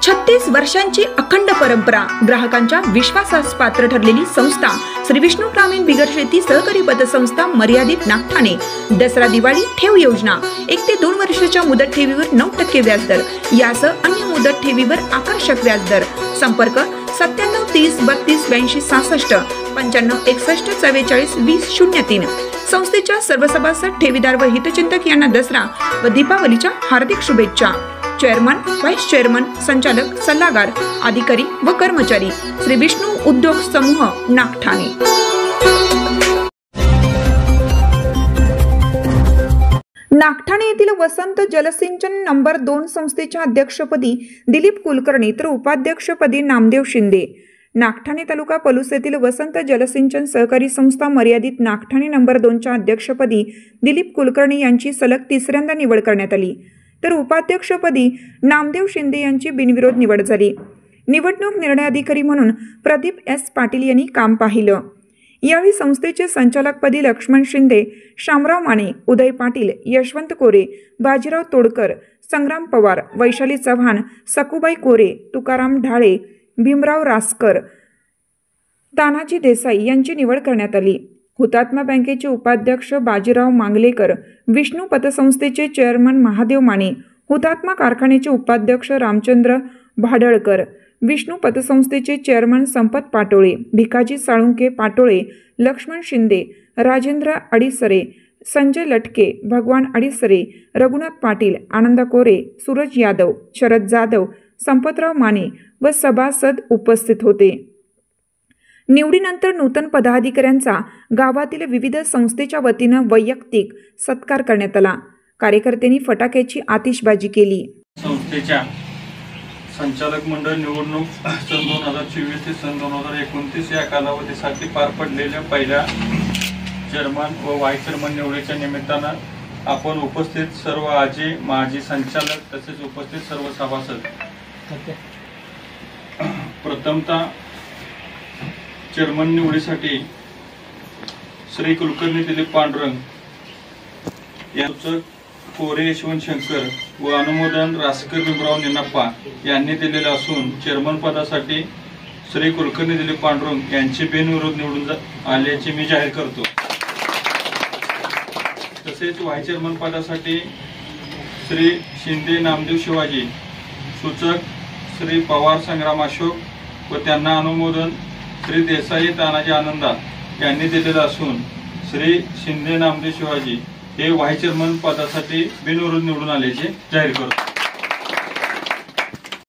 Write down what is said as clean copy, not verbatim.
36 वर्षांची अखंड परंपरा, ग्राहकांच्या विश्वासास पात्र ठरलेली संस्था श्री विष्णू ग्रामीण बिगर शेती सहकारी पतसंस्था मर्यादित नागठाणे। दसरा दिवाळी ठेव योजना 1 ते 2 वर्षाच्या मुदत ठेवीवर 9% व्याजदर, यासह अन्य मुदत ठेवीवर आकर्षक व्याजदर। संपर्क 97 30 32 82 66 95 61 44 20 03। संस्थेच्या सर्व सभासद, ठेवीदार व हितचिंतक यांना दसरा व दीपावलीच्या हार्दिक शुभेच्छा। चेअरमन, व्हाइस चेअरमन, संचालक, सल्लागार, अधिकारी व कर्मचारी श्री विष्णू उद्योग समूह नागठाणे। नागठाणे येथील वसंत जलसिंचन नंबर 2 संस्थेच्या अध्यक्षपदी दिलीप कुलकर्णी तर उपाध्यक्षपदी नामदेव शिंदे। नागठाणे तालुका पलूस येथील वसंत जलसिंचन सहकारी संस्था मर्यादित नागठाणे नंबर 2 च्या अध्यक्षपदी दिलीप कुलकर्णी यांची सलग 3ऱ्यांदा निवड करण्यात आली, तर उपाध्यक्षपदी नामदेव शिंदे यांची बिनविरोध निवड झाली। निवडणूक निर्णय अधिकारी म्हणून प्रदीप एस पाटील यांनी काम पाहिलं। यावेळी संस्थेचे संचालकपदी लक्ष्मण शिंदे, शामराव माने, उदय पाटील, यशवंत कोरे, बाजीराव तोडकर, संग्राम पवार, वैशाली चव्हाण, सकुबाई कोरे, तुकाराम ढाळे, भीमराव रासकर, तानाजी देसाई यांची निवड करण्यात आली। हुतात्मा बँकेचे उपाध्यक्ष बाजीराव मांगलेकर, विष्णू पतसंस्थेचे चेअरमन महादेव माने, हुतात्मा कारखान्याचे उपाध्यक्ष रामचंद्र भाडळकर, विष्णू पतसंस्थेचे चेअरमन संपत पाटोळे, भिकाजी साळुंके पाटोळे, लक्ष्मण शिंदे, राजेंद्र अडीसरे, संजय लटके, भगवान अडीसरे, रघुनाथ पाटील, आनंद कोरे, सूरज यादव, शरद जाधव, संपतराव माने व सभासद उपस्थित होते। निवडीनंतर नूतन पदाधिकाऱ्यांचा गावातील विविध संस्थेच्या वतीनं वैयक्तिक सत्कार करण्यात आला। कार्यकर्त्यांनी फटाक्याची आतिषबाजी केली। संस्थेच्या संचालक मंडळ निवडणूक सन 2024 ते सन 2029 या कालावधीसाठी पार पडलेल्या पहिल्या चेअरमन व व्हाईस चेअरमन निवडीच्या निमित्तानं आपण उपस्थित सर्व आजी माजी संचालक तसेच उपस्थित सर्व सभासद, प्रथमतः चेअरमन निवडीसाठी श्री कुलकर्णी दिलीप पांडुरंग यांचं कोरे यशवंत शंकर व अनुमोदन रासकर भीमराव निनाप्पा यांनी दिलेले असून चेअरमन पदासाठी श्री कुलकर्णी दिलीप पांडुरंग यांची बिनविरोध निवडून आल्याचे मी जाहीर करतो। तसेच व्हाईस चेअरमन पदासाठी श्री शिंदे नामदेव शिवाजी, सूचक श्री पवार संग्राम अशोक व त्यांना अनुमोदन श्री देसाई तानाजी आनंदा यांनी दिलेलं असून श्री शिंदे नामदेव शिवाजी हे व्हाईस चेअरमन पदासाठी बिनविरोध निवडून आल्याचे जाहीर करतो।